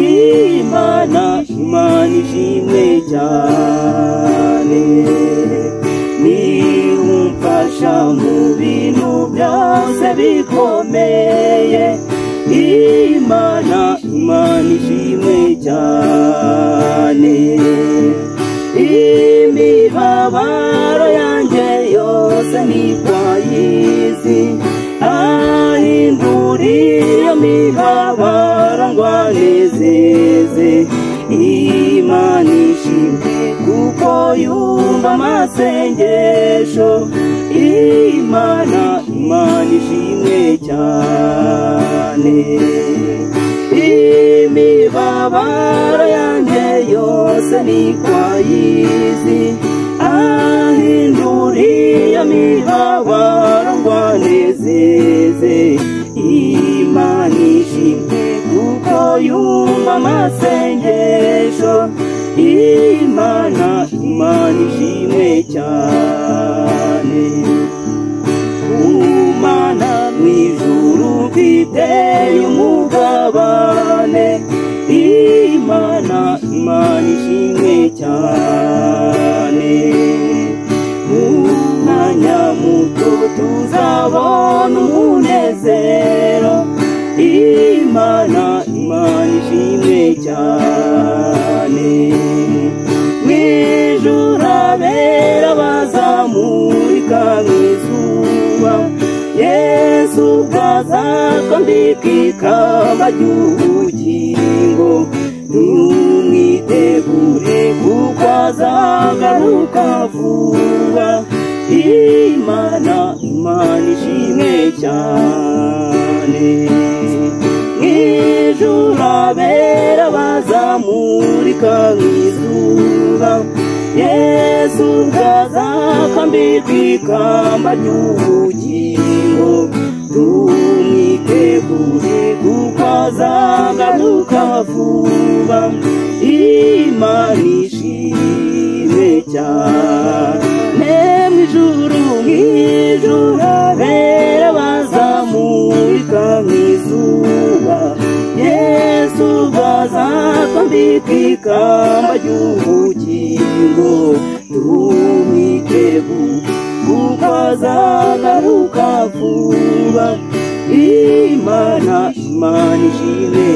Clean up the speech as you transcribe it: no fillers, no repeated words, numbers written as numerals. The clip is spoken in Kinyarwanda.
Imana ishimwe cyane ni umfasha mu bintu byose bikomeye Imana ishimwe cyane imibabaro yanjye yose nitwayizi ahinduriye mibabaro ngwanezeze Imana ishimwe kuko yumva amasengesho Imana ishimwe cyane imibabaro yanjye yose nikwayizi ahinduriye mibabaro ngwanezeze Imana ishimwe kuko yumva amasengesho Imana ishimwe cyane Umana mwijuru mfite umugabane Imana ishimwe cyane umwanya muto tuzabona umunezero Imana ishimwe cyane mwijuru abera bazamurika nk'izuba Yesu azatwambika ikamba ry'ubugingo tumwitegure kuko azagaruka vuba Imana ishimwe cyane mwijuru abera bazamurika nk'izuba Yesu azatwambika ikamba ry'ubugingo tumwitegure kuko azagaruka vuba Imana ishimwe cyane mwijuru abera bazamurika nk'izuba Yesu azatwambika ikamba ry'ubugingo tumwitegure kuko azagaruka vuba Imana ishimwe